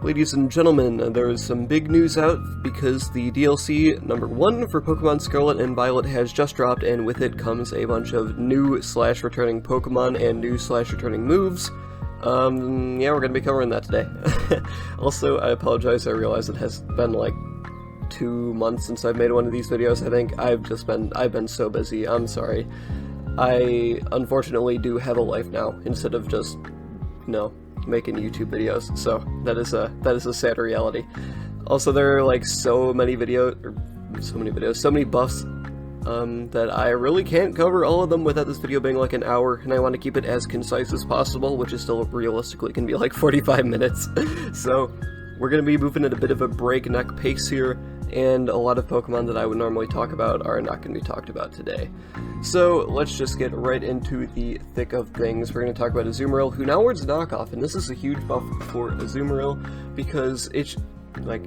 Ladies and gentlemen, there is some big news out because the DLC number 1 for Pokemon Scarlet and Violet has just dropped, and with it comes a bunch of new/returning Pokemon and new/returning moves. Yeah, we're gonna be covering that today. Also, I apologize, I realize it has been like 2 months since I've made one of these videos. I think I've been so busy. I'm sorry. I unfortunately do have a life now instead of just, making YouTube videos, so that is a sad reality. Also, there are like so many buffs, that I really can't cover all of them without this video being like an hour, and I want to keep it as concise as possible, which is still realistically can be like 45 minutes. So we're going to be moving at a bit of a breakneck pace here, and a lot of Pokemon that I would normally talk about are not going to be talked about today. So let's just get right into the thick of things. We're going to talk about Azumarill, who now wears knockoff, and this is a huge buff for Azumarill because it's like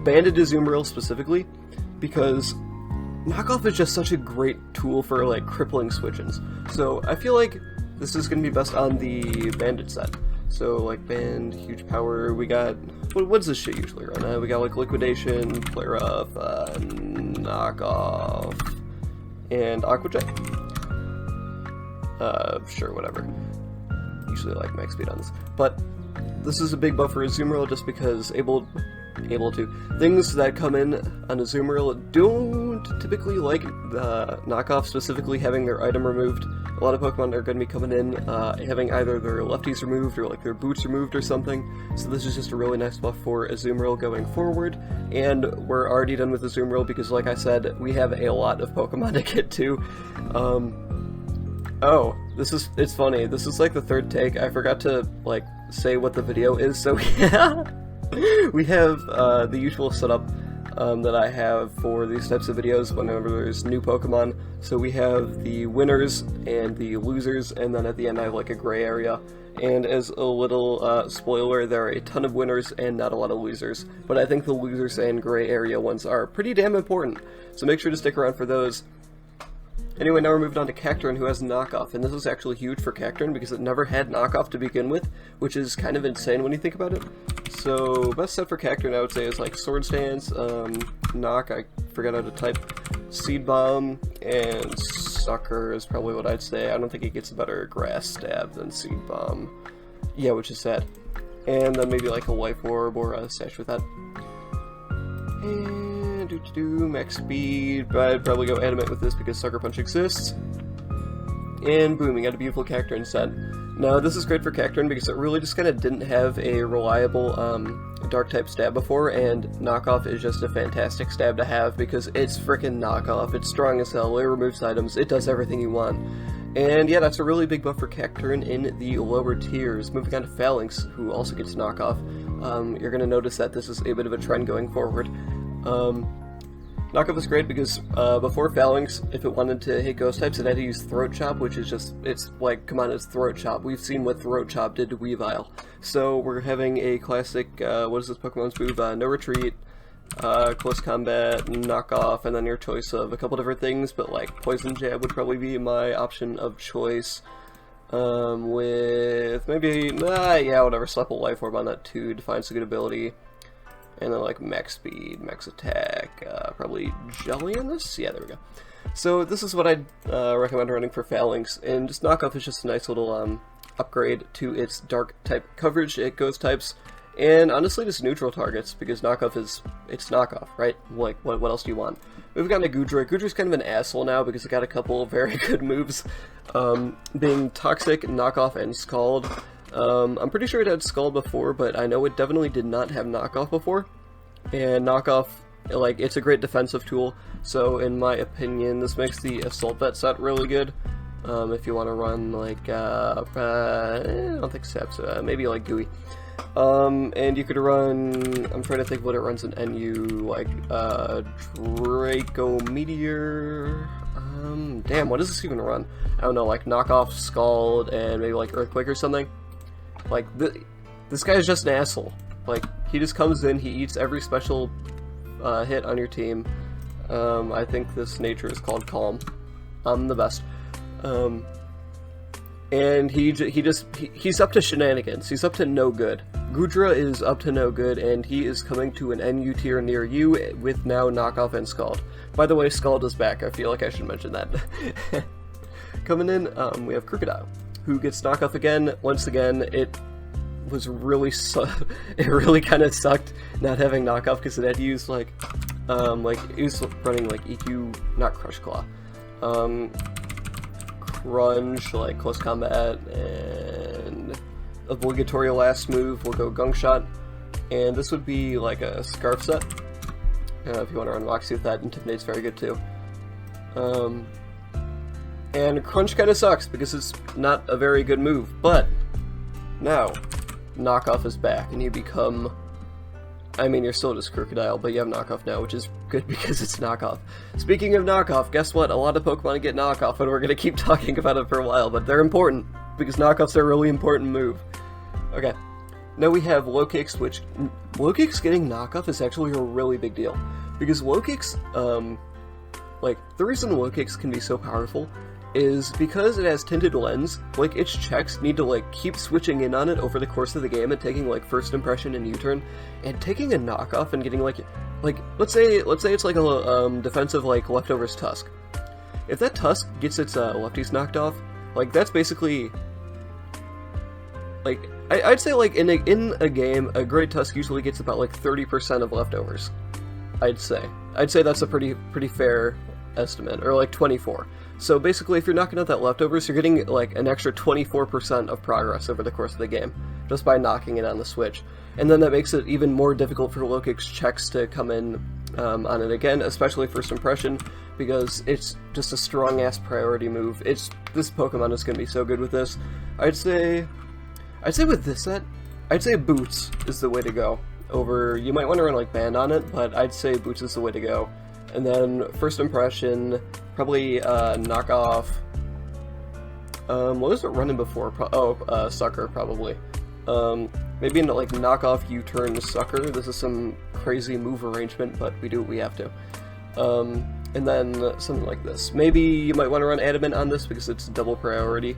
banded Azumarill specifically, because knockoff is just such a great tool for like crippling switch-ins. So I feel like this is going to be best on the banded set. So like band, huge power, we got, what's this shit usually run? We got like liquidation, flare up, knockoff, and aqua jet. Sure, whatever. Usually like max speed on this, but this is a big buff for Azumarill just because able to. Things that come in on Azumarill don't typically like the knockoff, specifically having their item removed. A lot of Pokemon are going to be coming in having either their lefties removed or like their boots removed or something, so this is just a really nice buff for Azumarill going forward. And we're already done with Azumarill because, like I said, we have a lot of Pokemon to get to. Oh, it's funny, this is like the third take. I forgot to like say what the video is, so yeah. We have the usual setup that I have for these types of videos whenever there's new Pokemon. So we have the winners and the losers, and then at the end I have like a gray area. And as a little spoiler, there are a ton of winners and not a lot of losers, but I think the losers and gray area ones are pretty damn important, so make sure to stick around for those. Anyway, now we're moving on to Cacturne, who has knockoff, and this is actually huge for Cacturne because it never had knockoff to begin with, which is kind of insane when you think about it. So, best set for Cacturne I would say is like Sword Stance, Knock, I forgot how to type, Seed Bomb, and Sucker is probably what I'd say. I don't think it gets a better Grass Stab than Seed Bomb. Yeah, which is sad. And then maybe like a Life Orb or a Sash with that. And max speed, but I'd probably go Adamant with this because Sucker Punch exists. And boom, we got a beautiful Cacturne set. Now this is great for Cacturne because it really just kind of didn't have a reliable dark type stab before, and knockoff is just a fantastic stab to have because it's frickin' knockoff. It's strong as hell, it removes items, it does everything you want. And yeah, that's a really big buff for Cacturne in the lower tiers. Moving on to Phalanx, who also gets knockoff. You're going to notice that this is a bit of a trend going forward. Knockoff is great because before Phalanx, if it wanted to hit ghost types, it had to use Throat Chop, which is just, it's like, come on, it's Throat Chop. We've seen what Throat Chop did to Weavile. So we're having a classic, what is this Pokemon's move? No Retreat, Close Combat, Knockoff, and then your choice of a couple different things, but like Poison Jab would probably be my option of choice. With maybe, yeah, whatever, slap a Life Orb on that too, defines a good ability. And then like max speed, max attack, probably Jelly on this? Yeah, there we go. So this is what I'd recommend running for Phalanx, and just knockoff is just a nice little upgrade to its dark type coverage at ghost types, and honestly just neutral targets, because knockoff is, it's knockoff, right? Like, what else do you want? We've got a Goodra. Goodra's kind of an asshole now because it got a couple of very good moves, being Toxic, Knockoff, and Scald. I'm pretty sure it had Scald before, but I know it definitely did not have Knockoff before. And Knockoff, like, it's a great defensive tool, so in my opinion, this makes the Assault Vet set really good. If you want to run, like, I don't think Saps, maybe like Gooey. And you could run, I'm trying to think what it runs in NU, like, Draco Meteor, damn, what does this even run? I don't know, like Knockoff, Scald, and maybe like Earthquake or something. Like, this guy's just an asshole. Like, he just comes in, he eats every special hit on your team. I think this nature is called Calm. I'm the best. and he's up to shenanigans. He's up to no good. Goodra is up to no good, and he is coming to an NU tier near you with now Knockoff and Scald. By the way, Scald is back. I feel like I should mention that. Coming in, we have Crocodile, who gets Knockoff again. Once again, it was really it really kind of sucked not having Knockoff because it had to use like it was running like EQ, not Crush Claw, Crunch, like Close Combat, and obligatory last move will go Gunk Shot, and this would be like a Scarf set. If you want to run Moxie with that, Intimidate's very good too. And Crunch kind of sucks because it's not a very good move, but now Knockoff is back and you become, I mean, you're still just Crocodile, but you have Knockoff now, which is good because it's Knockoff. Speaking of Knockoff, guess what? A lot of Pokemon get Knockoff, and we're going to keep talking about it for a while, but they're important because Knockoffs are a really important move. Okay, now we have Low Kicks, which Low Kicks getting Knockoff is actually a really big deal because Low Kicks, like, the reason Low Kicks can be so powerful is because it has Tinted Lens. Like, its checks need to, like, keep switching in on it over the course of the game and taking, like, First Impression and U-Turn, and taking a Knockoff and getting, like, let's say it's like a, defensive, like, Leftovers Tusk. If that Tusk gets its, lefties knocked off, like, that's basically, like, I'd say, like, in a game, a Great Tusk usually gets about, like, 30% of leftovers. I'd say that's a pretty fair estimate, or, like, 24. So basically, if you're knocking out that leftovers, you're getting like an extra 24% of progress over the course of the game, just by knocking it on the switch. And then that makes it even more difficult for Low Kick's checks to come in on it again, especially First Impression, because it's just a strong-ass priority move. This Pokemon is going to be so good with this. I'd say with this set, I'd say Boots is the way to go. You might want to run like Band on it, but I'd say Boots is the way to go. And then First Impression, probably Knockoff. What was it running before? Sucker, probably. Maybe into like Knockoff U-Turn Sucker. This is some crazy move arrangement, but we do what we have to. And then something like this. Maybe you might want to run Adamant on this because it's double priority.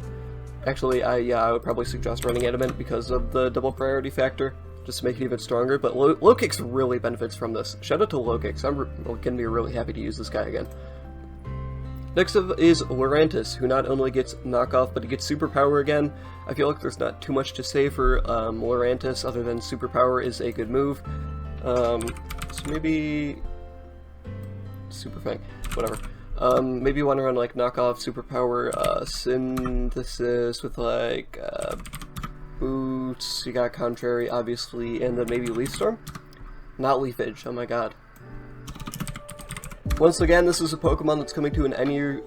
Actually, I would probably suggest running Adamant because of the double priority factor, just to make it even stronger, but Low Kicks really benefits from this. Shout out to Low Kicks, I'm going to be really happy to use this guy again. Next up is Lurantis, who not only gets Knockoff, but he gets Superpower again. I feel like there's not too much to say for Lurantis, other than Superpower is a good move. So maybe Super Fang, whatever. Maybe you want to run like Knockoff, Superpower, Synthesis with like Boots, you got Contrary, obviously, and then maybe Leaf Storm? Not Leaf Edge, oh my god. Once again, this is a Pokemon that's coming to an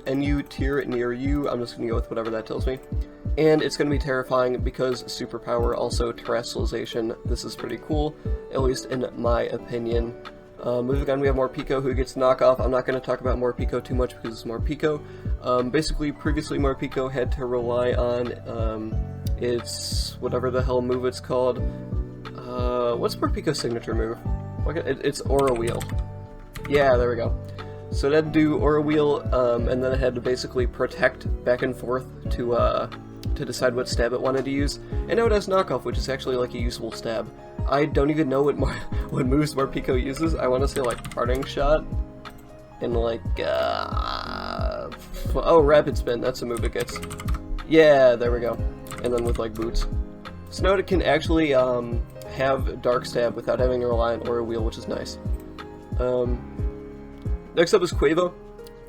NU tier near you. I'm just going to go with whatever that tells me. And it's going to be terrifying because Superpower, also Terrestrialization. This is pretty cool, at least in my opinion. Moving on, we have Morpeko, who gets Knockoff. I'm not going to talk about Morpeko too much because it's Morpeko. Basically, previously Morpeko had to rely on it's whatever the hell move it's called. What's Morpeko's signature move? It's Aura Wheel. Yeah, there we go. So it had to do Aura Wheel, and then it had to basically protect back and forth to decide what stab it wanted to use. And now it has Knockoff, which is actually like a usable stab. I don't even know what moves Morpeko uses. I want to say like Parting Shot, and like oh, Rapid Spin. That's a move it gets. Yeah, there we go. And then with like Boots. So now it can actually have Dark Stab without having to rely on Aura Wheel, which is nice. Next up is Quavo.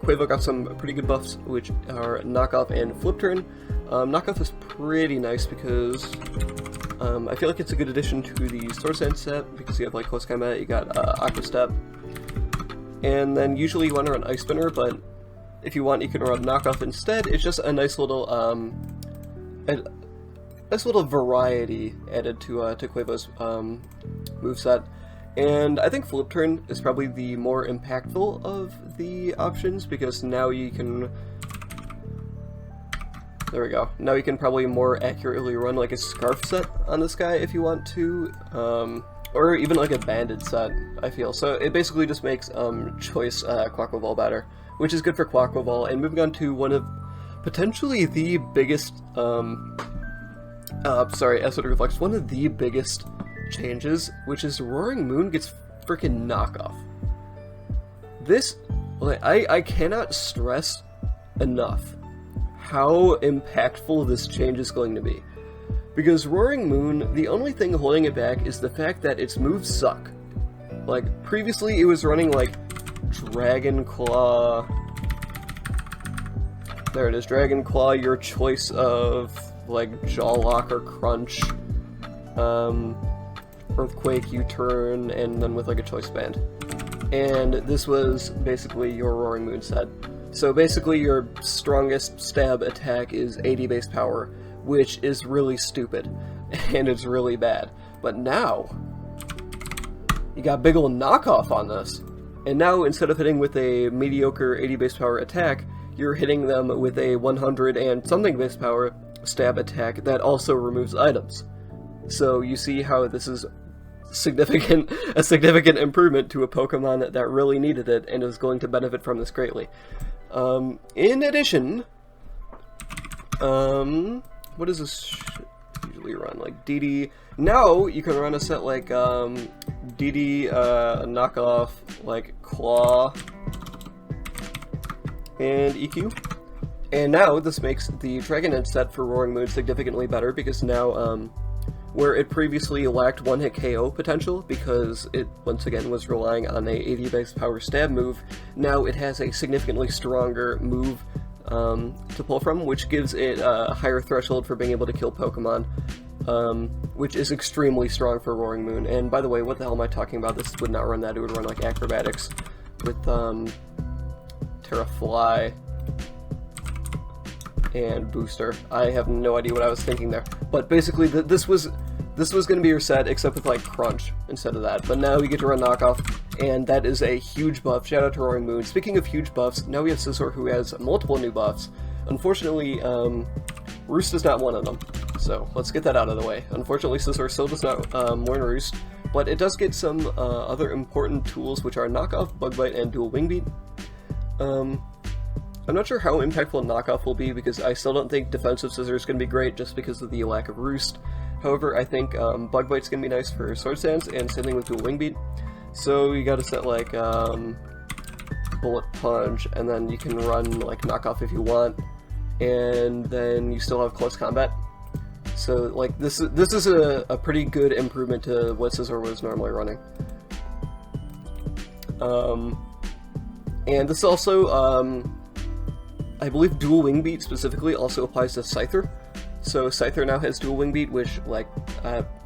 Quavo got some pretty good buffs, which are Knockoff and Flip Turn. Knockoff is pretty nice because I feel like it's a good addition to the Sword Sand set because you have like Close Combat, you got Aqua Step, and then usually you want to run Ice Spinner, but if you want, you can run Knockoff instead. It's just a nice little variety added to Quavo's moveset. And I think Flip Turn is probably the more impactful of the options because now you can... There we go. Now you can probably more accurately run like a Scarf set on this guy if you want to, or even like a Banded set, I feel. So it basically just makes Choice Quaquaval better, which is good for Quaquaval. And moving on to one of potentially the biggest, Acid Reflex, one of the biggest changes, which is Roaring Moon gets freaking knockoff. This, like, I cannot stress enough how impactful this change is going to be. Because Roaring Moon, the only thing holding it back is the fact that its moves suck. Like, previously it was running, like, Dragon Claw. There it is, Dragon Claw, your choice of, like, Jaw Lock or Crunch. Earthquake, U-Turn, and then with, like, a choice band. And this was basically your Roaring Moon set. So basically your strongest stab attack is 80 base power, which is really stupid, and it's really bad. But now, you got big ol' knockoff on this. And now, instead of hitting with a mediocre 80 base power attack, you're hitting them with a 100 and something base power stab attack that also removes items. So you see how this is a significant improvement to a Pokemon that really needed it and is going to benefit from this greatly. In addition, what does this usually run? Like DD. Now you can run a set like DD knockoff, like Claw and EQ. And now this makes the Dragonite set for Roaring Moon significantly better, because now where it previously lacked one-hit KO potential because it once again was relying on a 80 base power stab move, now it has a significantly stronger move to pull from, which gives it a higher threshold for being able to kill Pokemon, which is extremely strong for Roaring Moon. And by the way, what the hell am I talking about? This would not run that, it would run like Acrobatics with Terra Fly and Booster. I have no idea what I was thinking there. But basically, this was going to be your set, except with like Crunch instead of that. But now you get to run Knockoff, and that is a huge buff. Shout out to Roaring Moon. Speaking of huge buffs, now we have Scizor, who has multiple new buffs. Unfortunately, Roost is not one of them. So let's get that out of the way. Unfortunately, Scizor still does not learn Roost, but it does get some other important tools, which are Knockoff, Bug Bite, and Dual Wing Beat. I'm not sure how impactful Knockoff will be, because I still don't think Defensive Scizor is going to be great just because of the lack of Roost. However, I think Bug Bite's going to be nice for Sword Stance, and same thing with Dual Wing Beat. So you gotta set like Bullet Punch, and then you can run like Knockoff if you want, and then you still have Close Combat. So like this is a pretty good improvement to what Scizor was normally running. And this also, I believe Dual Wing Beat specifically also applies to Scyther. So Scyther now has Dual Wing Beat, which, like,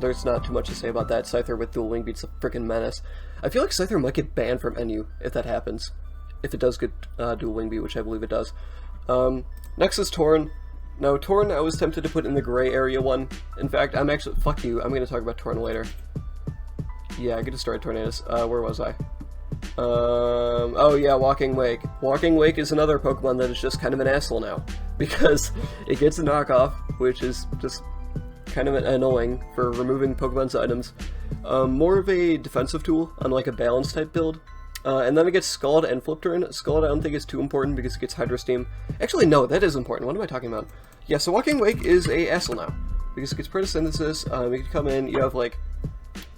there's not too much to say about that. Scyther with Dual Wing Beat's a freaking menace. I feel like Scyther might get banned from NU if that happens. If it does get Dual Wing Beat, which I believe it does. Next is Torn. Now, Torn I was tempted to put in the gray area one. In fact, I'm actually... Fuck you, I'm going to talk about Torn later. Yeah, I get destroyed Tornadus. Where was I? Oh yeah, Walking Wake. Walking Wake is another Pokemon that is just kind of an asshole now, because it gets a knockoff, which is just kind of annoying for removing Pokemon's items. More of a defensive tool on like a balance type build. And then it gets Scald and Flip Turn. Scald I don't think is too important because it gets Hydro Steam. Actually no, that is important. What am I talking about? Yeah, so Walking Wake is a asshole now, because it gets Photosynthesis. You can come in, you have like,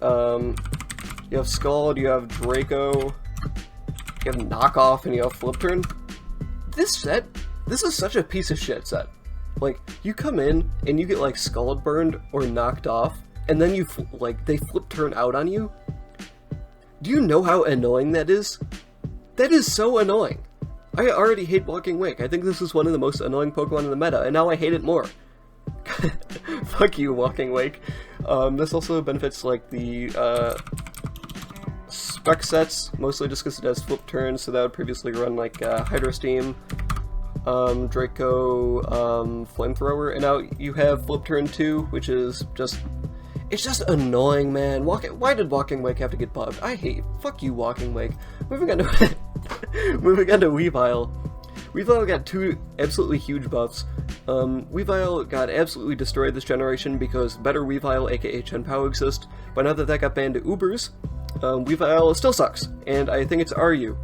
you have Scald, you have Draco, you have Knockoff, and you have Flip Turn. This set, this is such a piece of shit set. Like, you come in, and you get, like, Scald burned or knocked off, and then you, they Flip Turn out on you. Do you know how annoying that is? That is so annoying. I already hate Walking Wake. I think this is one of the most annoying Pokemon in the meta, and now I hate it more. Fuck you, Walking Wake. This also benefits, like, the, spec sets, mostly just because it has Flip Turn, so that would previously run like Hydro Steam, Draco, Flamethrower, and now you have Flip Turn 2, which is just, it's just annoying, man. Why did Walking Wake have to get bugged? Fuck you, Walking Wake. Moving on to Weavile. Weavile got two absolutely huge buffs. Weavile got absolutely destroyed this generation because Better Weavile, aka Chien-Pao, exists, but now that that got banned to Ubers, Weavile still sucks, and I think it's RU.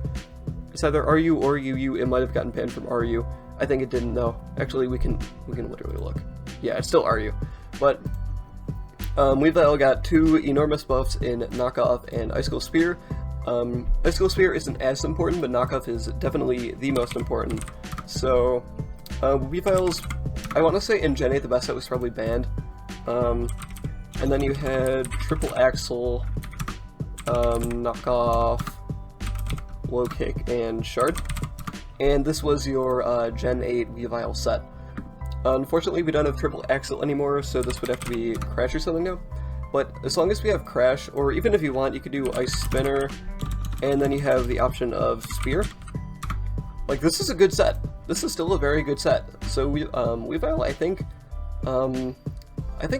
It's either RU or UU, it might have gotten banned from RU. I think it didn't though. Actually, we can literally look. Yeah, it's still RU. But Weavile got 2 enormous buffs in Knockoff and Icicle Spear. Icicle Spear isn't as important, but Knockoff is definitely the most important. So, Weavile's, I want to say in Gen 8 the best set was probably Band. And then you had Triple Axle, Knockoff, Low Kick, and Shard. And this was your Gen 8 Weavile set. Unfortunately, we don't have Triple Axle anymore, so this would have to be Crash or something now. But as long as we have Crash, or even if you want, you could do Ice Spinner, and then you have the option of Spear. Like, this is a good set. This is still a very good set. So Weavile, I think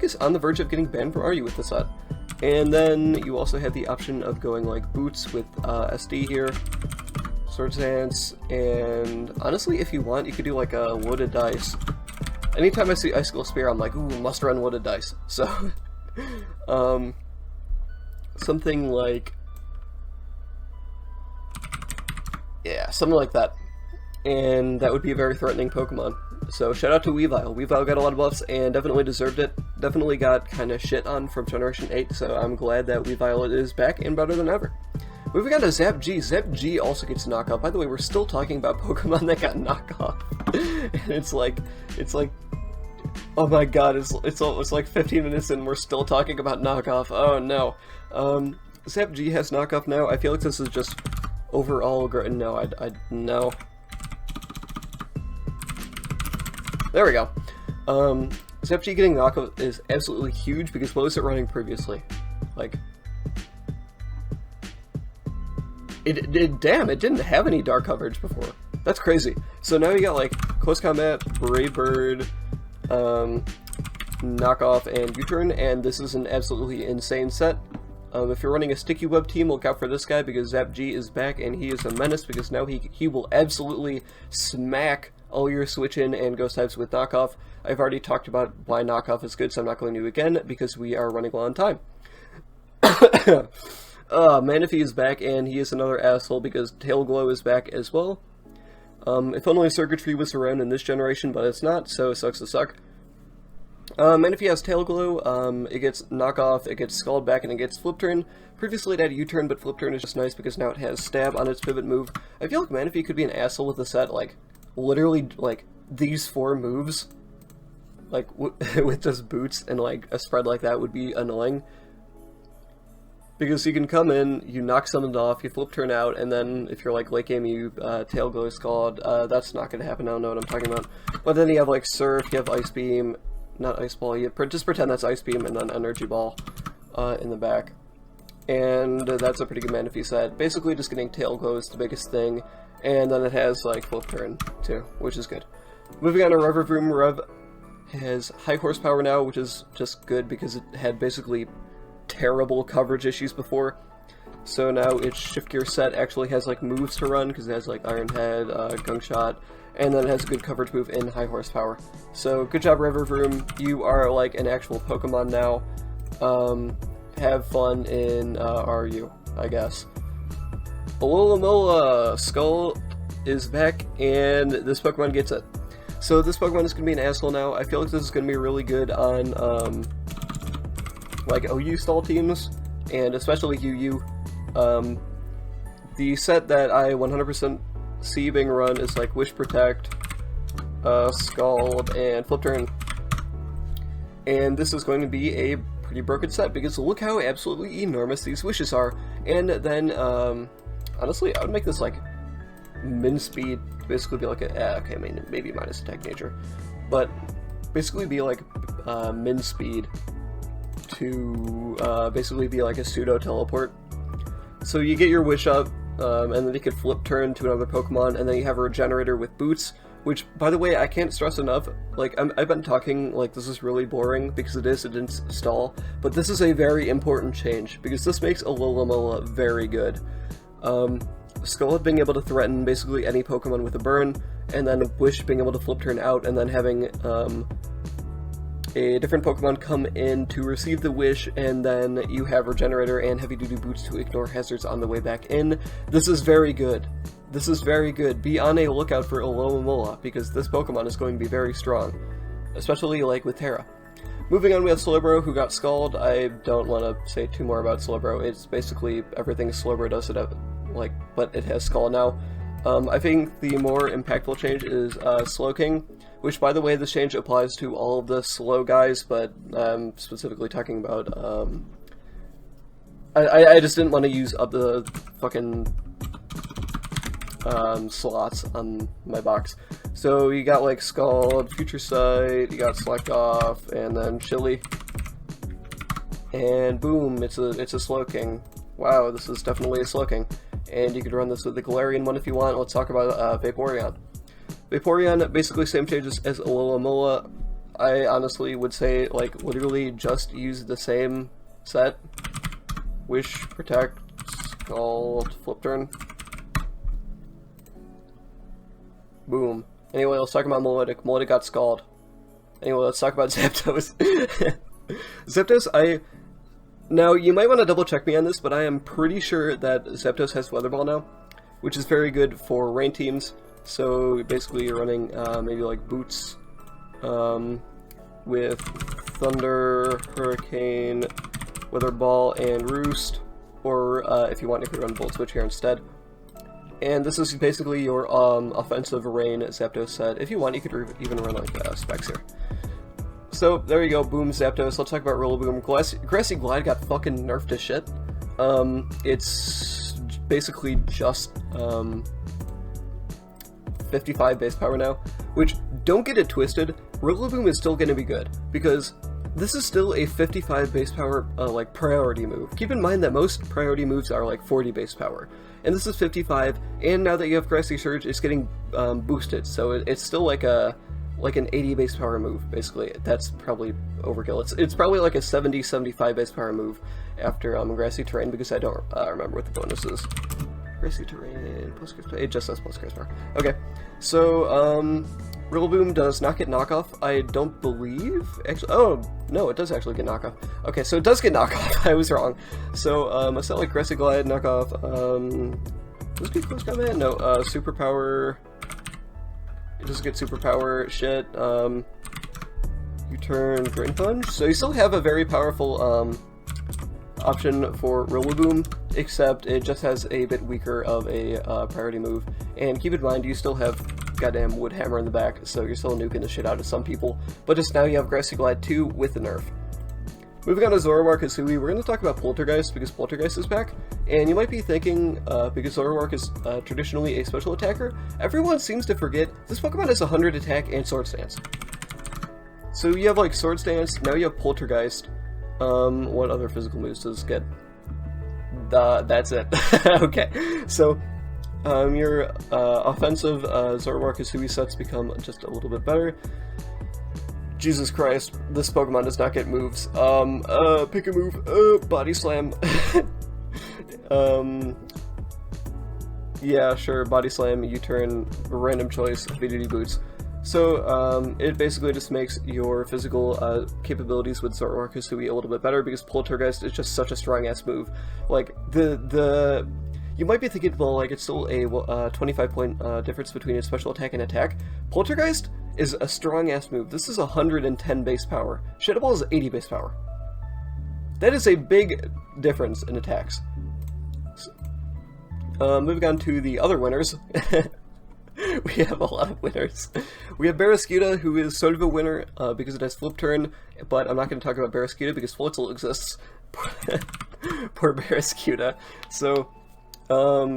is on the verge of getting banned from RU with the set. And then you also have the option of going like Boots with SD here, Swords Dance, and honestly, if you want, you could do like a Loaded Dice. Anytime I see Icicle Spear, I'm like, ooh, must run Loaded Dice. So, something like, yeah, something like that. And that would be a very threatening Pokemon. So shout out to Weavile. Weavile got a lot of buffs and definitely deserved it. Definitely got kind of shit on from Generation 8, so I'm glad that Weavile is back and better than ever. Moving on to Zap G. Zap G also gets knockoff. By the way, we're still talking about Pokemon that got knockoff. And it's like, oh my god, it's like 15 minutes and we're still talking about knockoff. Oh no. Zap G has knockoff now. I feel like this is just overall great. No, no. There we go. Zap G getting knockoff is absolutely huge because what was it running previously? Like, damn, it didn't have any dark coverage before. That's crazy. So now you got like Close Combat, Brave Bird, Knockoff, and U-Turn, and this is an absolutely insane set. If you're running a Sticky Web team, look out for this guy because Zap G is back and he is a menace because now he will absolutely smack all your switch in and ghost types with knockoff. I've already talked about why knockoff is good, so I'm not going to again because we are running low on time. Manaphy is back and he is another asshole because Tail Glow is back as well. If only Circuitry was around in this generation, but it's not, so it sucks to suck. Manaphy has Tail Glow, it gets knockoff, it gets Scald back, and it gets Flip Turn. Previously it had U-Turn, but Flip Turn is just nice because now it has Stab on its pivot move. I feel like Manaphy could be an asshole with the set, like, literally, like, these 4 moves, like, with just Boots and, like, a spread like that would be annoying. Because you can come in, you knock something off, you Flip Turn out, and then if you're, like, late game, you Tail Glow Scald. That's not going to happen, I don't know what I'm talking about. But then you have, like, Surf, you have Ice Beam, not Ice Ball, you just pretend that's Ice Beam, and then Energy Ball in the back. And that's a pretty good Manaphy set. Basically, just getting Tail Glow is the biggest thing. And then it has, like, Flip Turn, too, which is good. Moving on to Revavroom. Rev has high horsepower now, which is just good because it had basically terrible coverage issues before. So now its Shift Gear set actually has, like, moves to run, because it has, like, Iron Head, Gunk Shot, and then it has a good coverage move in high horsepower. So, good job, Revavroom. You are, like, an actual Pokemon now. Have fun in RU, I guess. Alola Skull is back, and this Pokemon gets it. So this Pokemon is going to be an asshole now. I feel like this is going to be really good on, like, OU stall teams, and especially UU. The set that I 100% see being run is, like, Wish Protect, Scald, and Flip Turn. And this is going to be a pretty broken set, because look how absolutely enormous these wishes are. And then, honestly, I would make this, like, min speed, basically be like a, okay, I mean, maybe minus attack nature, but basically be like, min speed to, basically be like a pseudo teleport. So you get your wish up, and then you could Flip Turn to another Pokemon, and then you have a regenerator with Boots, which, by the way, I can't stress enough, like, I've been talking, like, this is really boring, because it didn't stall, but this is a very important change, because this makes Alola very good. Skull being able to threaten basically any Pokemon with a burn, and then Wish being able to Flip Turn out, and then having, a different Pokemon come in to receive the wish, and then you have Regenerator and Heavy Duty Boots to ignore hazards on the way back in. This is very good. This is very good. Be on a lookout for Alomomola, because this Pokemon is going to be very strong. Especially, like, with Terra. Moving on, we have Slowbro, who got Scald. I don't want to say too more about Slowbro. It's basically everything Slowbro does, but it has Scald now. I think the more impactful change is Slowking, which, by the way, this change applies to all of the slow guys, but I'm specifically talking about, I just didn't want to use up the fucking slots on my box. So you got like Scald, Future Sight, you got Select Off, and then Chili, and boom, it's a Slowking. Wow, this is definitely a Slowking, and you could run this with the Galarian one if you want. Let's talk about Vaporeon. Vaporeon, basically same changes as Alomomola. I honestly would say, like, literally just use the same set. Wish, Protect, Scald, Flip Turn. Boom. Anyway, let's talk about Milotic. Milotic got Scald. Anyway, let's talk about Zapdos. Zapdos, now, you might want to double check me on this, but I am pretty sure that Zapdos has Weather Ball now, which is very good for rain teams. So, basically, you're running, maybe like Boots, with Thunder, Hurricane, Weather Ball, and Roost, or, if you want, you could run Volt Switch here instead. And this is basically your offensive rain Zapdos set. If you want, you could even run like Specs here. So there you go, boom, Zapdos. Let's talk about Rillaboom. Grassy Glide got fucking nerfed to shit. It's basically just 55 base power now, which, don't get it twisted, Rillaboom is still going to be good, because this is still a 55 base power, like, priority move. Keep in mind that most priority moves are like 40 base power, and this is 55, and now that you have Grassy Surge, it's getting boosted, so it's still like an 80 base power move, basically. That's probably overkill. It's probably like a 70-75 base power move after Grassy Terrain, because I don't remember what the bonus is. Grassy Terrain, plus Grass Power, it just says plus Grass Power. Okay, so, Rillaboom does not get knockoff, I don't believe. Actually, oh, no, it does actually get knockoff. Okay, so it does get knockoff, I was wrong. So, a set like Grassy Glide, knockoff, does it get Close Combat? No, Superpower, it doesn't get Superpower, shit, you turn Drain Punch, so you still have a very powerful, option for Rillaboom, except it just has a bit weaker of a priority move. And keep in mind, you still have goddamn Wood Hammer in the back, so you're still nuking the shit out of some people. But just now you have Grassy Glide 2 with the nerf. Moving on to Zoroark Hisui, we're going to talk about Poltergeist, because Poltergeist is back. And you might be thinking, because Zoroark is traditionally a special attacker, everyone seems to forget this Pokemon has 100 attack and Sword Stance. So you have like Sword Stance, now you have Poltergeist. What other physical moves does it get? That's it. Okay, so, your, offensive, Zoroark Hisui sets become just a little bit better. Jesus Christ, this Pokemon does not get moves. Pick a move, Body Slam. Yeah, sure, Body Slam, U-turn, random choice, Heavy Duty Boots. So, it basically just makes your physical capabilities with Zoroark Hisui a little bit better, because Poltergeist is just such a strong-ass move. Like, you might be thinking, well, like, it's still a 25-point difference between its special attack and attack. Poltergeist is a strong-ass move. This is 110 base power. Shadow Ball is 80 base power. That is a big difference in attacks. So, moving on to the other winners. We have a lot of winners. We have Barraskewda, who is sort of a winner because it has Flip Turn, but I'm not going to talk about Barraskewda because Floatzel exists. Poor Barraskewda. So,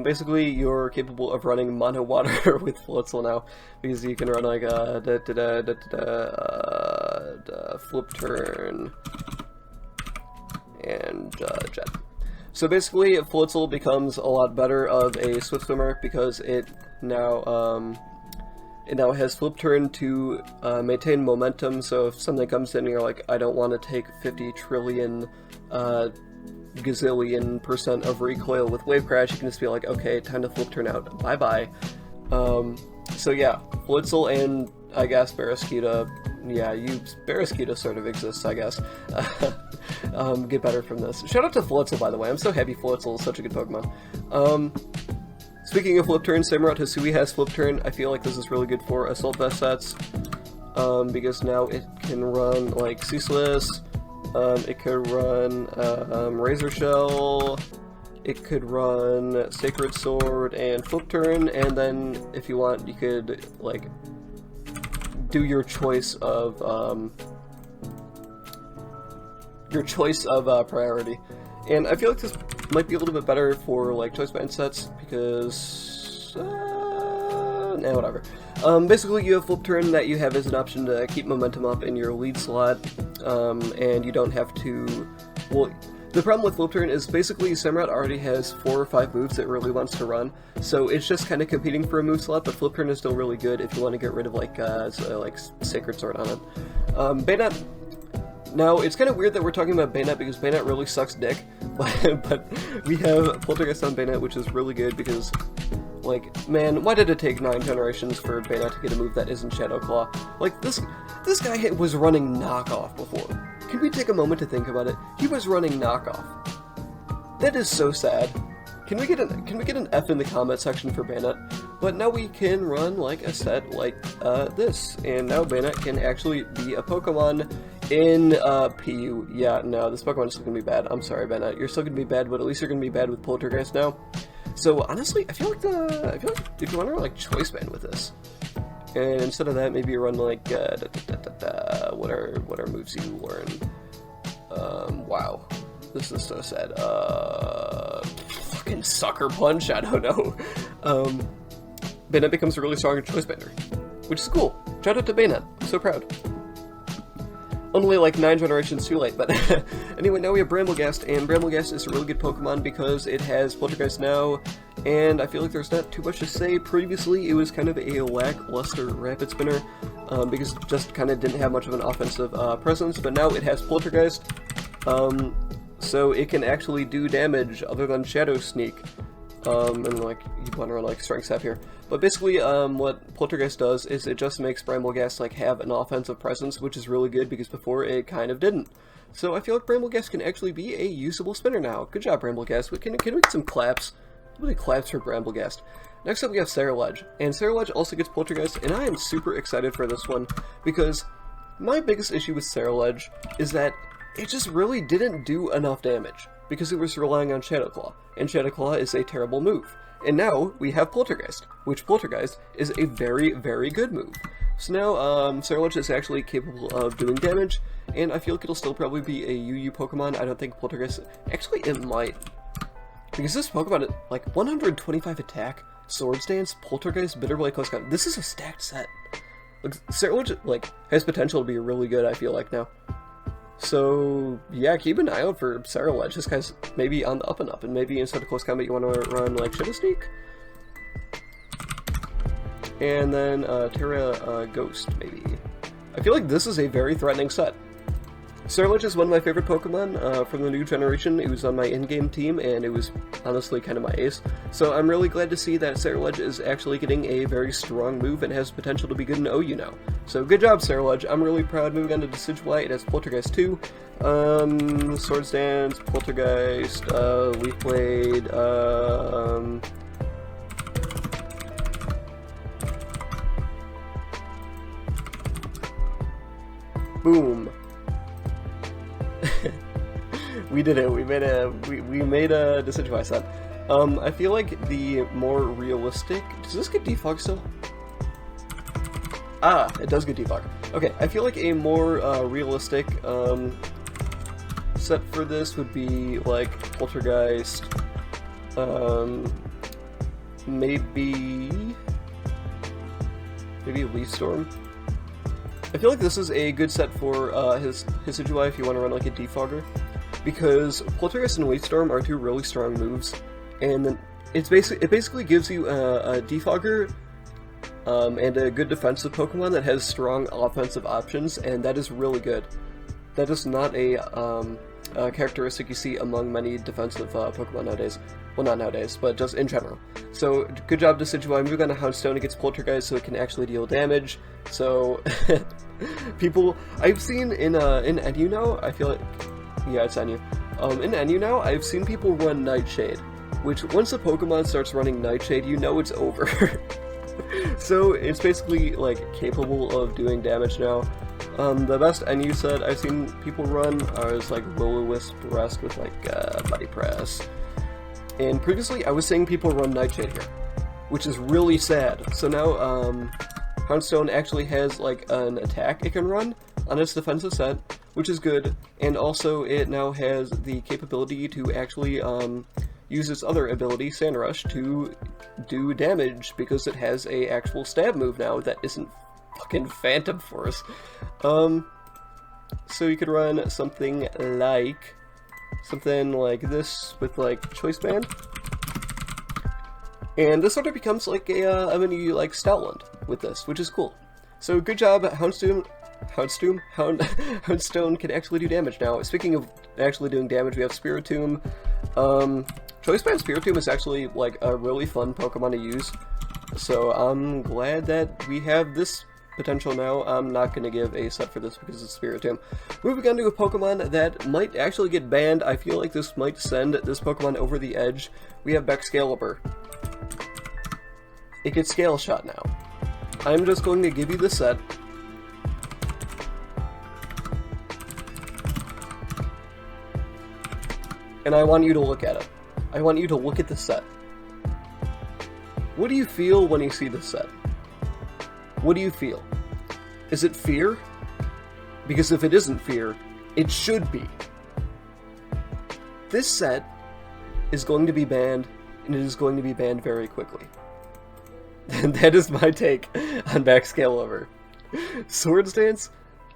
basically, you're capable of running Mono Water with Floatzel now, because you can run like Flip Turn and Jet. So basically, Floatzel becomes a lot better of a Swift Swimmer because it now has Flip Turn to maintain momentum. So if something comes in and you're like, I don't want to take 50 trillion gazillion% of recoil with Wave Crash, you can just be like, okay, time to Flip Turn out. Bye bye. So yeah, Floatzel and I guess Barraskewda yeah, you Barraskewda sort of exists, I guess. Get better from this. Shout out to Floatzel, by the way. I'm so happy Floatzel is such a good Pokemon. Speaking of Flip Turn, Samurott Hisui has Flip Turn. I feel like this is really good for Assault Vest sets, because now it can run, like, Ceaseless, it could run, Razor Shell, it could run Sacred Sword and Flip Turn, and then, if you want, you could, like, do your choice of priority. And I feel like this might be a little bit better for, like, choice band sets, because, nah, whatever. Basically, you have Flip Turn that you have as an option to keep momentum up in your lead slot, and you don't have to, well, the problem with Flip Turn is basically Samurott already has 4 or 5 moves it really wants to run, so it's just kind of competing for a move slot, but Flip Turn is still really good if you want to get rid of, like Sacred Sword on it. Bayonet. Now, it's kind of weird that we're talking about Bayonet because Bayonet really sucks dick, but we have Poltergeist on Bayonet, which is really good because, like, man, why did it take 9 generations for Bayonet to get a move that isn't Shadow Claw? Like, this guy was running Knockoff before. Can we take a moment to think about it? He was running Knockoff. That is so sad. Can we get an F in the comment section for Bayonet? But now we can run, like, a set like this, and now Bayonet can actually be a Pokemon in PU. Yeah, no, this Pokemon is still gonna be bad. I'm sorry, Bayonet. You're still gonna be bad, but at least you're gonna be bad with Poltergeist now. So honestly, I feel like if you want to run like Choice Band with this, and instead of that, maybe you run like what are moves you learn? Wow, this is so sad. Fucking Sucker Punch. I don't know. Bayonet becomes a really strong Choice Bander, which is cool. Shout out to Bayonet. I'm so proud. Only like 9 generations too late, but anyway, now we have Bramblegast, and Bramblegast is a really good Pokemon because it has Poltergeist now, and I feel like there's not too much to say. Previously, it was kind of a lackluster Rapid Spinner, because it just kind of didn't have much of an offensive presence, but now it has Poltergeist, so it can actually do damage other than Shadow Sneak, and like, you want to run like Strength Sap here. But basically, what Poltergeist does is it just makes Bramblegast like have an offensive presence, which is really good because before it kind of didn't. So I feel like Bramblegast can actually be a usable spinner now. Good job, Bramblegast. Can we get some claps? Really claps for Bramblegast. Next up we have Cerulege, and Cerulege also gets Poltergeist, and I am super excited for this one because my biggest issue with Cerulege is that it just really didn't do enough damage because it was relying on Shadow Claw, and Shadow Claw is a terrible move. And now we have Poltergeist, which Poltergeist is a very, very good move. So now Cerulege is actually capable of doing damage, and I feel like it'll still probably be a UU Pokemon. I don't think Poltergeist... Actually, it might. Because this Pokemon, like, 125 attack, Swords Dance, Poltergeist, Bitterblade, Close Combat. This is a stacked set. Like, Cerulege, like, has potential to be really good, I feel like, now. So, yeah, keep an eye out for Cerulege. This guy's maybe on the up and up, and maybe instead of Close Combat you want to run, like, Shadow Sneak? And then, Terra Ghost, maybe. I feel like this is a very threatening set. Cerulege is one of my favorite Pokemon from the new generation. It was on my in-game team, and it was honestly kind of my ace. So I'm really glad to see that Cerulege is actually getting a very strong move and has potential to be good in OU now. So good job, Cerulege. I'm really proud. Moving on to Decidueye, it has Poltergeist 2, Swords Dance, Poltergeist, Leaf Blade, boom. We did it. We made a Decidueye set. I feel like the more realistic... Does this get defog still? Ah, it does get defog. Okay, I feel like a more realistic set for this would be like Poltergeist, maybe Leaf Storm. I feel like this is a good set for his Decidueye if you want to run like a defogger, because Poltergeist and Leaf Storm are 2 really strong moves, and then it basically gives you a defogger and a good defensive Pokemon that has strong offensive options, and that is really good. That is not a characteristic you see among many defensive Pokemon nowadays. Well, not nowadays, but just in general. So, good job, Decidueye. Moving on to Houndstone, it gets Poltergeist so it can actually deal damage. So, People, I've seen in NU now, I feel like, yeah, it's NU. In NU now, I've seen people run Nightshade, which once a Pokemon starts running Nightshade, you know it's over. So it's basically like capable of doing damage now. The best NU set I've seen people run is like Will-O-Wisp Rest with like Body Press. And previously I was seeing people run Nightshade here, which is really sad. So now Houndstone actually has like an attack it can run on its defensive set, which is good, and also it now has the capability to actually use its other ability, Sand Rush, to do damage, because it has a actual stab move now that isn't fucking Phantom Force. So you could run something like this with like Choice Band, and this sort of becomes like a mini like Stoutland with this, which is cool. So good job, Houndstone. Houndstone can actually do damage now. Speaking of actually doing damage, we have Spiritomb. Choice Band Spiritomb is actually like a really fun Pokemon to use, so I'm glad that we have this potential now. I'm not going to give a set for this because it's Spiritomb. Moving on to a Pokemon that might actually get banned. I feel like this might send this Pokemon over the edge. We have Excalibur. It gets Scale Shot now. I'm just going to give you the set. And I want you to look at it. I want you to look at the set. What do you feel when you see the set? What do you feel? Is it fear? Because if it isn't fear, it should be. This set is going to be banned, and it is going to be banned very quickly. And that is my take on Excalibur. Swords Dance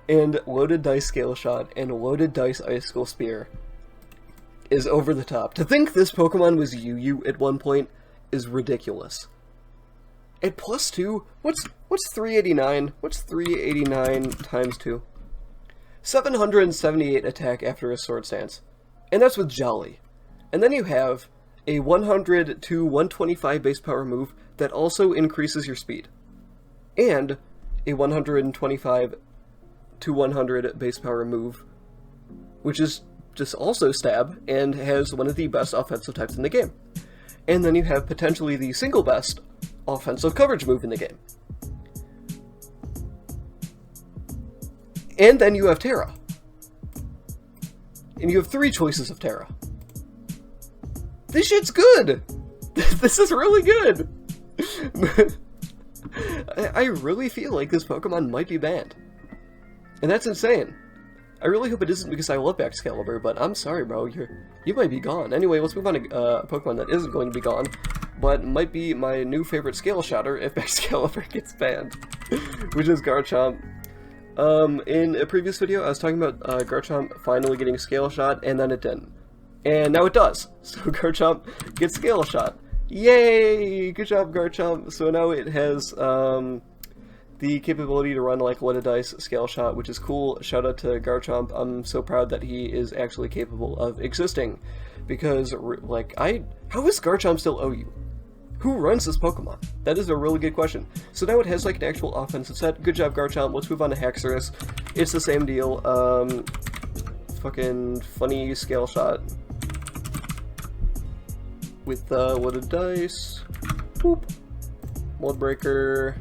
and Loaded Dice Scale Shot and Loaded Dice Icicle Spear is over the top. To think this Pokemon was UU at one point is ridiculous. At +2, what's 389? What's 389 times 2? 778 attack after a Sword Stance. And that's with Jolly. And then you have a 100 to 125 base power move that also increases your speed. And a 125 to 100 base power move, which is just also stab, and has one of the best offensive types in the game. And then you have potentially the single best offensive coverage move in the game. And then you have Terra. And you have 3 choices of Terra. This shit's good! This is really good! I really feel like this Pokemon might be banned. And that's insane. I really hope it isn't because I love Excalibur, but I'm sorry, bro. You might be gone. Anyway, let's move on to a Pokemon that isn't going to be gone, but might be my new favorite Scale Shotter if Excalibur gets banned, which is Garchomp. In a previous video, I was talking about Garchomp finally getting Scale Shot, and then it didn't. And now it does. So Garchomp gets Scale Shot. Yay! Good job, Garchomp. So now it has the capability to run like Loaded Dice Scale Shot, which is cool. Shout out to Garchomp. I'm so proud that he is actually capable of existing, because like how is Garchomp still OU? Who runs this Pokemon? That is a really good question. So now it has like an actual offensive set. Good job, Garchomp. Let's move on to Haxorus. It's the same deal. Fucking funny Scale Shot with Loaded Dice. Boop. Mold Breaker.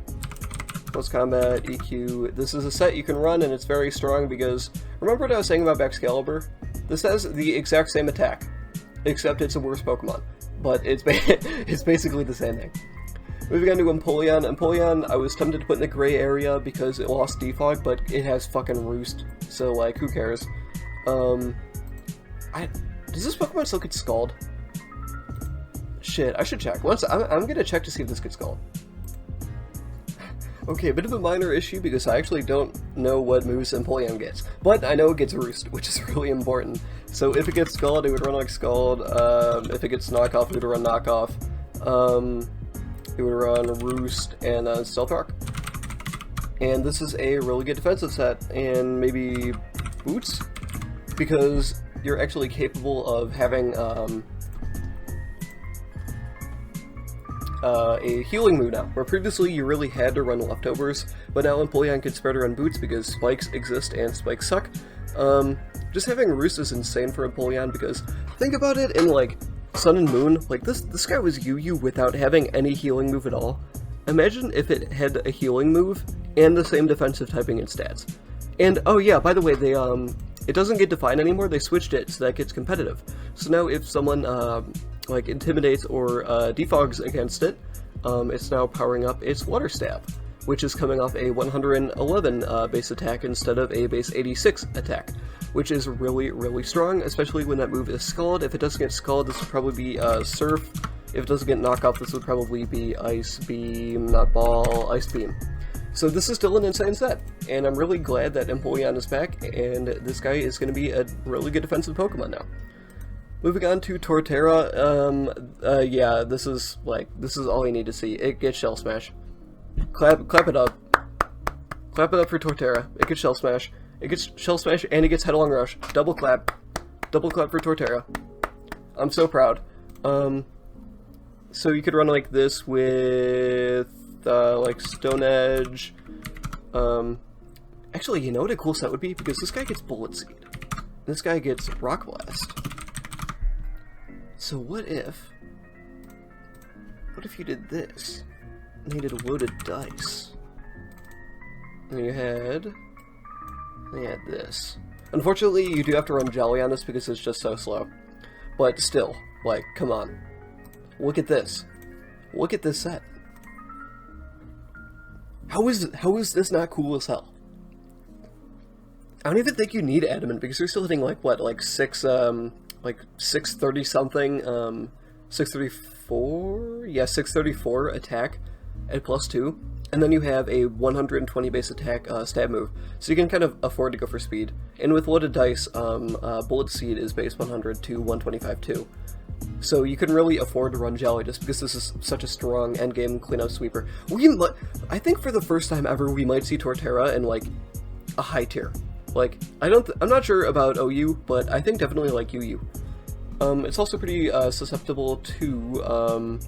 Close Combat, EQ. This is a set you can run, and it's very strong because, remember what I was saying about Excalibur? This has the exact same attack, except it's a worse Pokemon. But it's basically the same thing. Moving on to Empoleon. Empoleon, I was tempted to put in the gray area because it lost Defog, but it has fucking Roost, so like, who cares? Does this Pokemon still get Scald? Shit, I should check. I'm gonna check to see if this gets Scald. Okay, a bit of a minor issue because I actually don't know what moves Empoleon gets. But I know it gets Roost, which is really important. So if it gets Scald, it would run like Scald. If it gets Knockoff, it would run Knockoff. It would run Roost and Stealth Rock. And this is a really good defensive set. And maybe Boots? Because you're actually capable of having a healing move now, where previously you really had to run leftovers, but now Empoleon can spread around boots because spikes exist and spikes suck. Just having Roost is insane for Empoleon because, think about it in like Sun and Moon, like this guy was UU without having any healing move at all. Imagine if it had a healing move and the same defensive typing and stats. And oh yeah, by the way, they it doesn't get defined anymore, they switched it so that gets competitive. So now if someone like intimidates or defogs against it, it's now powering up its Water Stab, which is coming off a 111 base attack instead of a base 86 attack, which is really, really strong, especially when that move is Scald. If it doesn't get Scald, this would probably be Surf. If it doesn't get Knockoff, this would probably be Ice Beam, not Ball, Ice Beam. So this is still an insane set, and I'm really glad that Empoleon is back, and this guy is going to be a really good defensive Pokemon now. Moving on to Torterra, yeah, this is all you need to see. It gets Shell Smash. Clap it up. Clap it up for Torterra. It gets Shell Smash. It gets Shell Smash, and it gets Headlong Rush. Double clap. Double clap for Torterra. I'm so proud. So you could run like this with, like Stone Edge. Actually, you know what a cool set would be? Because this guy gets Bullet Seed. This guy gets Rock Blast. So what if you did this? And you did Loaded Dice. And you had this. Unfortunately, you do have to run Jelly on this because it's just so slow. But still, like, come on. Look at this. Look at this set. How is this not cool as hell? I don't even think you need Adamant because you're still hitting like what, like 630 something, 634? Yeah, 634 attack at +2, and then you have a 120 base attack stab move, so you can kind of afford to go for speed. And with Loaded Dice, Bullet Seed is base 100 to 125 too. So you can really afford to run Jelly just because this is such a strong endgame cleanup sweeper. I think for the first time ever we might see Torterra in like a high tier. Like, I'm not sure about OU, but I think definitely like UU. It's also pretty susceptible to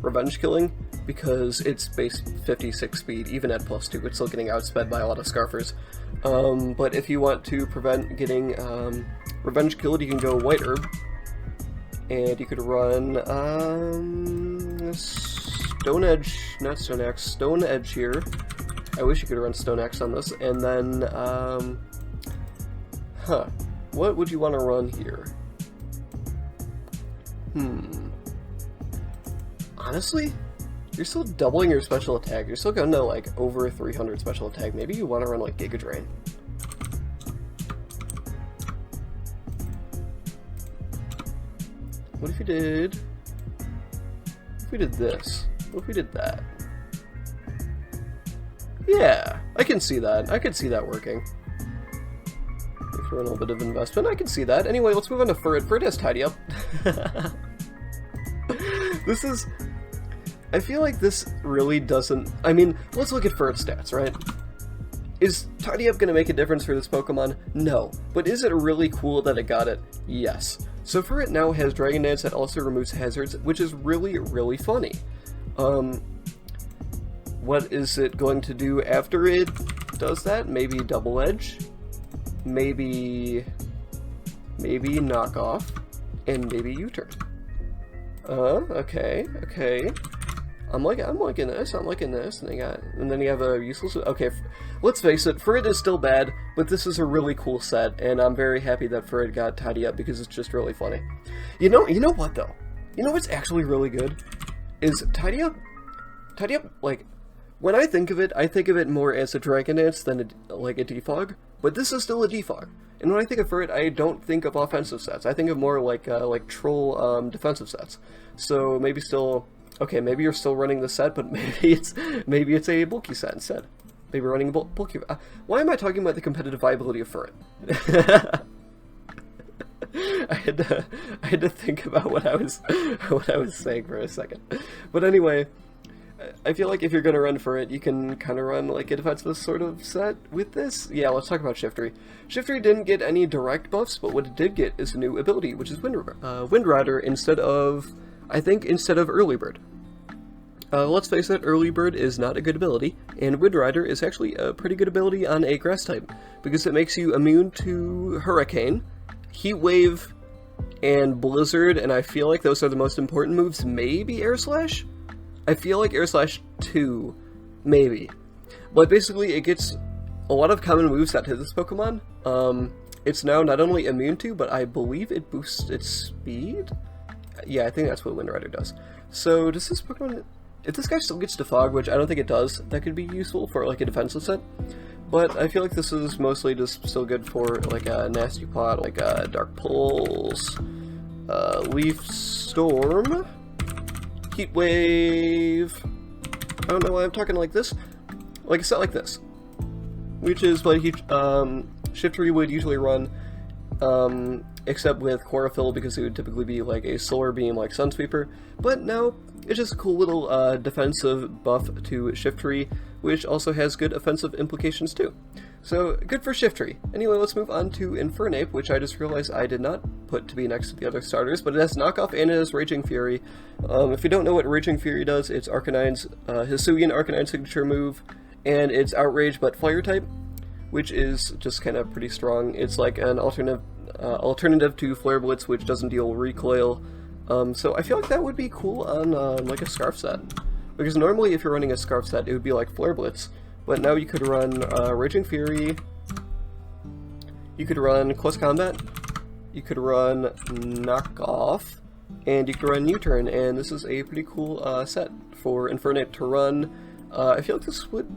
revenge killing because it's base 56 speed, even at +2. It's still getting outsped by a lot of Scarfers. But if you want to prevent getting revenge killed, you can go White Herb. And you could run Stone Edge, not Stone Axe, Stone Edge here. I wish you could run Stone Axe on this. And then, what would you want to run here? Honestly, you're still doubling your special attack. You're still going to like over 300 special attack. Maybe you want to run like Giga Drain. What if we did this? What if we did that? Yeah, I can see that. I could see that working. For a little bit of investment, I can see that. Anyway, let's move on to Furret. Furret has Tidy Up. This is... I feel like this really doesn't... I mean, let's look at Furret's stats, right? Is Tidy Up going to make a difference for this Pokemon? No. But is it really cool that it got it? Yes. So Furret now has Dragon Dance that also removes hazards, which is really, really funny. What is it going to do after it does that? Maybe Double Edge? Maybe Knockoff? And maybe U-Turn. Okay. I'm liking this, and then you have a useless... Okay, let's face it, Furret is still bad, but this is a really cool set, and I'm very happy that Furret got Tidy Up because it's just really funny. You know what, though? You know what's actually really good? Is Tidy Up, like, when I think of it more as a Dragon Dance than like a Defog, but this is still a Defog. And when I think of Furret, I don't think of offensive sets. I think of more like Troll defensive sets. So maybe still... Okay, maybe you're still running the set, but maybe it's a bulky set instead. Maybe running a bulky... why am I talking about the competitive viability of Furret? I had to think about what I was saying for a second. But anyway, I feel like if you're gonna run Furret, you can kind of run like a defensive sort of set with this. Yeah, let's talk about Shiftry. Shiftry didn't get any direct buffs, but what it did get is a new ability, which is Wind Rider instead of... I think instead of Early Bird. Let's face it, Early Bird is not a good ability, and Wind Rider is actually a pretty good ability on a grass type, because it makes you immune to Hurricane, Heat Wave, and Blizzard, and I feel like those are the most important moves. Maybe Air Slash? I feel like Air Slash 2, maybe. But basically, it gets a lot of common moves that hit this Pokemon. It's now not only immune to, but I believe it boosts its speed? Yeah, I think that's what Wind Rider does. So, does this Pokemon... If this guy still gets to Fog, which I don't think it does, that could be useful for, like, a defensive set. But I feel like this is mostly just still good for, like, a Nasty Plot, like Dark Pulse, Leaf Storm, Heat Wave... I don't know why I'm talking like this. Like a set like this. Which is what Shiftry would usually run, except with Chlorophyll, because it would typically be like a Solar Beam like Sunsweeper. But no, it's just a cool little defensive buff to Shiftry, which also has good offensive implications too. So, good for Shiftry. Anyway, let's move on to Infernape, which I just realized I did not put to be next to the other starters, but it has Knockoff and it has Raging Fury. If you don't know what Raging Fury does, it's Arcanine's, Hisuian Arcanine signature move, and it's Outrage but Fire type, which is just kind of pretty strong. It's like an alternative to Flare Blitz, which doesn't deal recoil. So I feel like that would be cool on like a Scarf set. Because normally if you're running a Scarf set, it would be like Flare Blitz. But now you could run Raging Fury, you could run Close Combat, you could run Knock Off, and you could run U-Turn, and this is a pretty cool set for Infernape to run. I feel like this would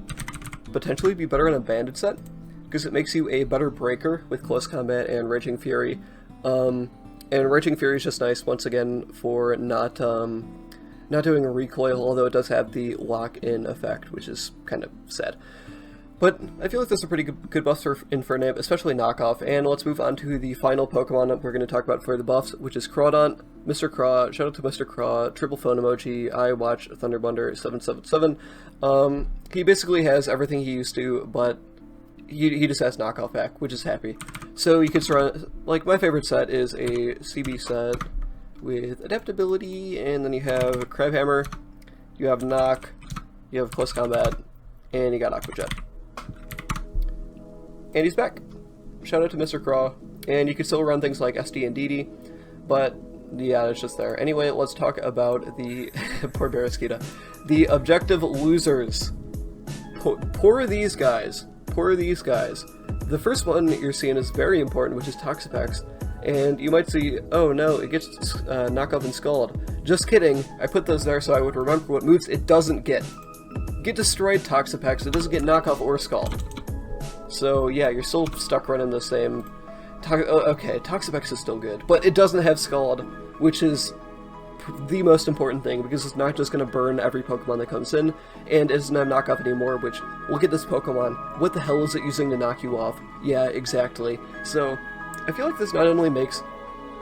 potentially be better in a Banded set, because it makes you a better breaker with Close Combat and Raging Fury. And Raging Fury is just nice, once again, for not doing a recoil, although it does have the lock-in effect, which is kind of sad. But I feel like this is a pretty good buff for Infernape, especially Knockoff, and let's move on to the final Pokemon that we're going to talk about for the buffs, which is Crawdont. Mr. Craw, shout out to Mr. Craw, triple phone emoji, I watch Thunderblunder 777. He basically has everything he used to, but he just has Knockoff back, which is happy. So you can run, like, my favorite set is a CB set with adaptability, and then you have Crabhammer, you have Knock, you have Close Combat, and you got Aqua Jet. And he's back. Shout out to Mr. Craw. And you can still run things like SD and DD, but yeah, it's just there. Anyway, let's talk about the poor Barraskewda. The objective losers. Poor these guys. Poor these guys. The first one you're seeing is very important, which is Toxapex. And you might see, oh no, it gets Knockoff and Scald. Just kidding, I put those there so I would remember what moves it doesn't get. Get destroyed, Toxapex, it doesn't get Knockoff or Scald. So yeah, you're still stuck running the same... okay, Toxapex is still good, but it doesn't have Scald, which is the most important thing, because it's not just going to burn every Pokemon that comes in, and it doesn't have Knockoff anymore, which, look at this Pokemon, what the hell is it using to knock you off? Yeah, exactly. So, I feel like this not only makes...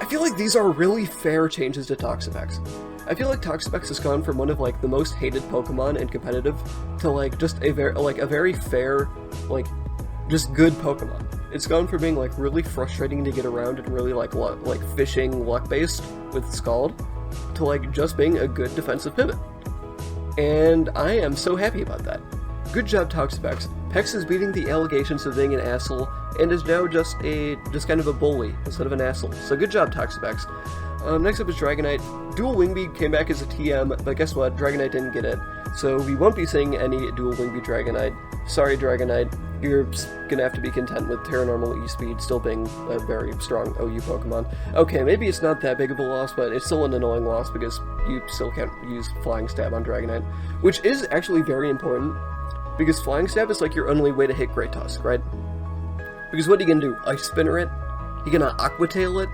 I feel like these are really fair changes to Toxapex. I feel like Toxapex has gone from one of, like, the most hated Pokemon in competitive to, like, just a very fair, like, just good Pokemon. It's gone from being, like, really frustrating to get around and really, like fishing luck-based with Scald to, like, just being a good defensive pivot. And I am so happy about that. Good job, Toxapex. Pex is beating the allegations of being an asshole, and is now just kind of a bully instead of an asshole. So good job, Toxapex. Next up is Dragonite. Dual Wing Beat came back as a TM, but guess what? Dragonite didn't get it. So we won't be seeing any Dual Wing Beat Dragonite. Sorry, Dragonite. You're gonna have to be content with Terranormal E-Speed still being a very strong OU Pokemon. Okay, maybe it's not that big of a loss, but it's still an annoying loss because you still can't use Flying Stab on Dragonite, which is actually very important, because Flying Stab is like your only way to hit Great Tusk, right? Because what are you gonna do? Ice Spinner it? You gonna Aqua Tail it?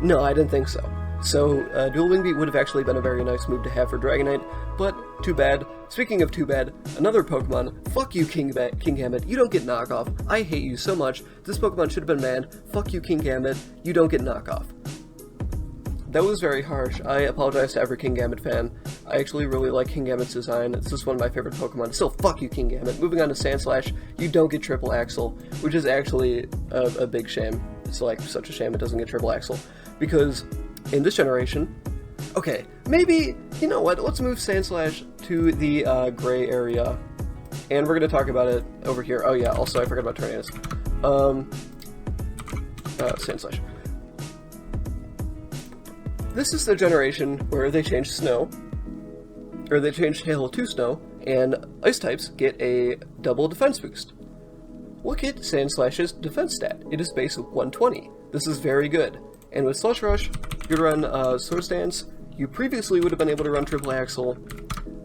No, I didn't think so. So, Dual Wing Beat would have actually been a very nice move to have for Dragonite, but too bad. Speaking of too bad, another Pokemon, fuck you Kingambit, you don't get Knockoff, I hate you so much, this Pokemon should have been banned, fuck you Kingambit, you don't get Knockoff. That was very harsh, I apologize to every Kingambit fan, I actually really like Kingambit's design, this is one of my favorite Pokemon, still fuck you Kingambit. Moving on to Sandslash, you don't get Triple Axle, which is actually a big shame, it's like such a shame it doesn't get Triple Axle, because in this generation, Okay, maybe, you know what, let's move Sandslash to the gray area, and we're going to talk about it over here. Oh yeah, also I forgot about Tornadoes. Sandslash. This is the generation where they changed Snow, or they changed Hail to Snow, and Ice types get a double defense boost. Look at Sandslash's defense stat. It is base 120. This is very good. And with Slush Rush, you'd run Sword Stance. You previously would have been able to run Triple Axle.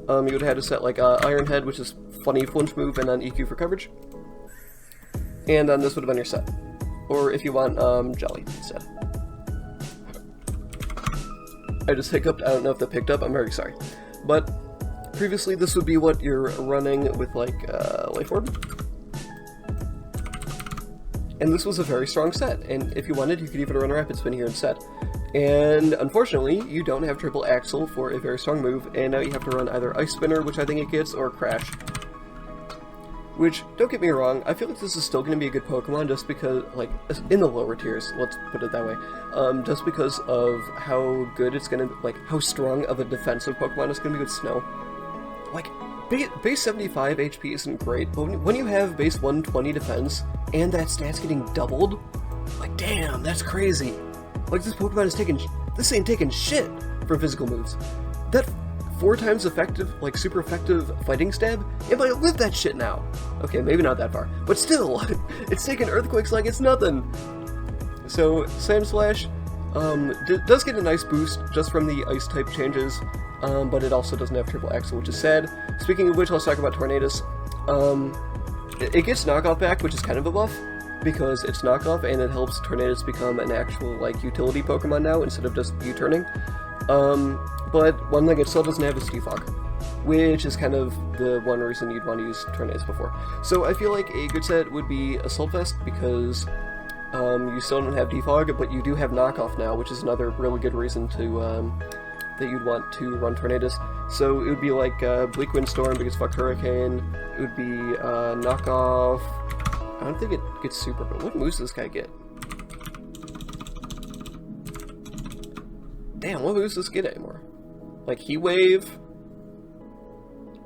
You would have had to set like Iron Head, which is funny flinch move, and then EQ for coverage. And then this would have been your set. Or if you want Jelly instead. I just hiccuped. I don't know if that picked up. I'm very sorry. But previously, this would be what you're running with like Life Orb. And this was a very strong set, and if you wanted, you could even run Rapid Spin here instead. And unfortunately, you don't have Triple Axle for a very strong move, and now you have to run either Ice Spinner, which I think it gets, or Crash. Which, don't get me wrong, I feel like this is still going to be a good Pokemon just because, like, in the lower tiers, let's put it that way, just because of how good it's going to, like, how strong of a defensive Pokemon it's going to be with Snow. Like, base 75 HP isn't great, but when you have base 120 defense, and that stat's getting doubled, like, damn, that's crazy. Like, this Pokemon is this ain't taking shit from physical moves. That 4 times effective, like, super effective fighting stab, it might live that shit now. Okay, maybe not that far, but still, it's taking Earthquakes like it's nothing. So, Sandslash does get a nice boost just from the Ice type changes, but it also doesn't have Triple Axle, which is sad. Speaking of which, let's talk about Tornadus. It gets knockoff back, which is kind of a buff, because it's knockoff, and it helps Tornadus become an actual, like, utility Pokemon now, instead of just U-turning. But one thing it still doesn't have is Defog, which is kind of the one reason you'd want to use Tornadus before. So I feel like a good set would be Assault Vest, because you still don't have Defog, but you do have knockoff now, which is another really good reason to that you'd want to run Tornadus. So it would be like Bleak Windstorm because fuck Hurricane. It would be knockoff. I don't think it gets super, but what moves does this guy get? Damn, what moves does this get anymore? Like Heat Wave?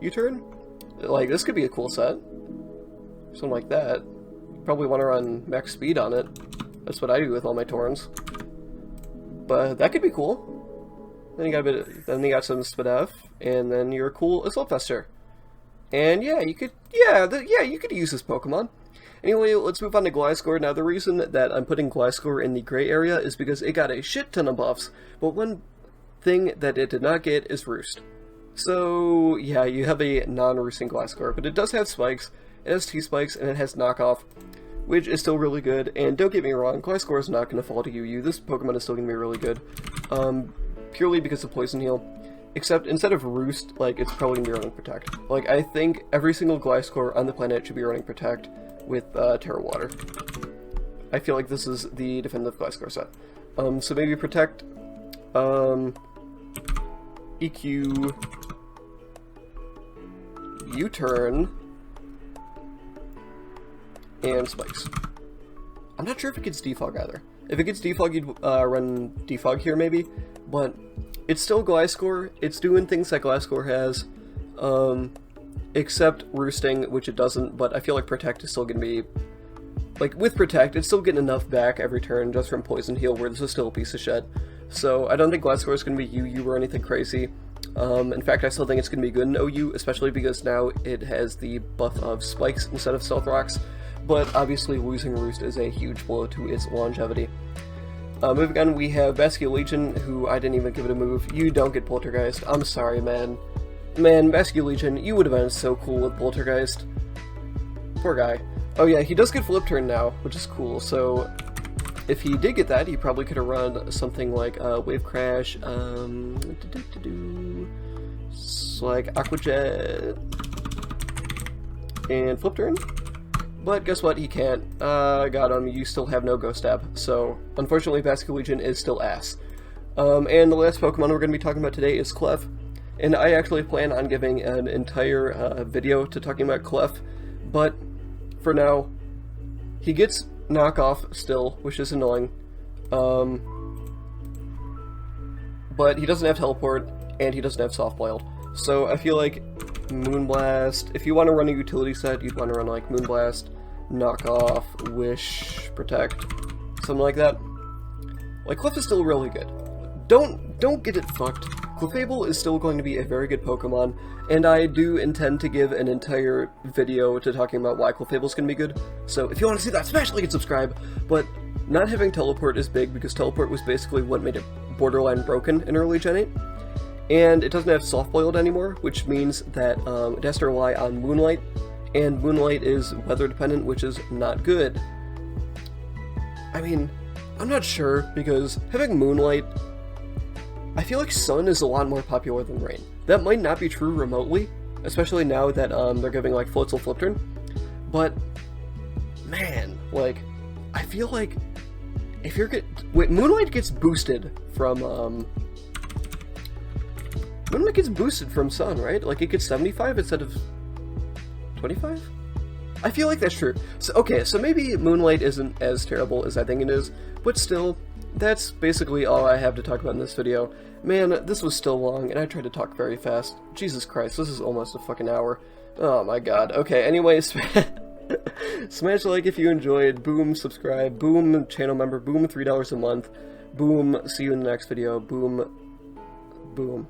U-turn? Like, this could be a cool set. Something like that. Probably want to run max speed on it. That's what I do with all my Torns. But that could be cool. Then you got some Spadef, and then you're a cool Assault Vester. And yeah, you could use this Pokemon. Anyway, let's move on to Gliscor. Now, the reason that I'm putting Gliscor in the gray area is because it got a shit ton of buffs, but one thing that it did not get is Roost. So, yeah, you have a non-roosting Gliscor, but it does have spikes, it has T-spikes, and it has knockoff, which is still really good. And don't get me wrong, Gliscor is not going to fall to UU. This Pokemon is still going to be really good. Purely because of Poison Heal. Except, instead of Roost, like, it's probably going to be running Protect. Like, I think every single Gliscor on the planet should be running Protect with Terra Water. I feel like this is the definitive Gliscor set. So maybe Protect, EQ, U-turn, and Spikes. I'm not sure if it gets Defog either. If it gets Defog, you'd run Defog here maybe, but it's still Gliscor. It's doing things that Gliscor has, except Roosting, which it doesn't, but I feel like Protect is still going to be... Like, with Protect, it's still getting enough back every turn just from Poison Heal, where this is still a piece of shit. So I don't think Gliscor is going to be UU or anything crazy. In fact, I still think it's going to be good in OU, especially because now it has the buff of Spikes instead of Stealth Rocks. But obviously losing Roost is a huge blow to its longevity. Moving on, we have Basculegion, who I didn't even give it a move. You don't get Poltergeist. I'm sorry, man. Man, Basculegion, you would have been so cool with Poltergeist. Poor guy. Oh yeah, he does get Flip Turn now, which is cool, so if he did get that, he probably could have run something like Wave Crash, like Aqua Jet, and Flip Turn. But guess what? He can't. Got him. You still have no Ghost Stab. So, unfortunately, Basculegion is still ass. And the last Pokemon we're going to be talking about today is Clef. And I actually plan on giving an entire video to talking about Clef. But, for now, he gets Knockoff still, which is annoying. but he doesn't have teleport, and he doesn't have soft boiled. So I feel like Moonblast, if you want to run a utility set, you'd want to run like Moonblast, Knock Off, Wish, Protect, something like that. Like, Cliff is still really good. Don't get it fucked. Clefable is still going to be a very good Pokemon, and I do intend to give an entire video to talking about why Clefable's gonna be good. So if you want to see that, smash like and subscribe. But not having Teleport is big, because Teleport was basically what made it borderline broken in early Gen 8. And it doesn't have Soft Boiled anymore, which means that it has to rely on Moonlight, and Moonlight is weather dependent, which is not good. I mean, I'm not sure, because having Moonlight, I feel like Sun is a lot more popular than Rain. That might not be true remotely, especially now that they're giving like Floatzel Flip Turn, but man, like, I feel like if you're Moonlight gets boosted from Moonlight gets boosted from Sun, right? Like, it gets 75 instead of 25? I feel like that's true. So, okay, so maybe Moonlight isn't as terrible as I think it is, but still, that's basically all I have to talk about in this video. Man, this was still long, and I tried to talk very fast. Jesus Christ, this is almost a fucking hour. Oh my god. Okay, anyways, smash a like if you enjoyed, boom, subscribe, boom, channel member, boom, $3 a month, boom, see you in the next video, boom, boom.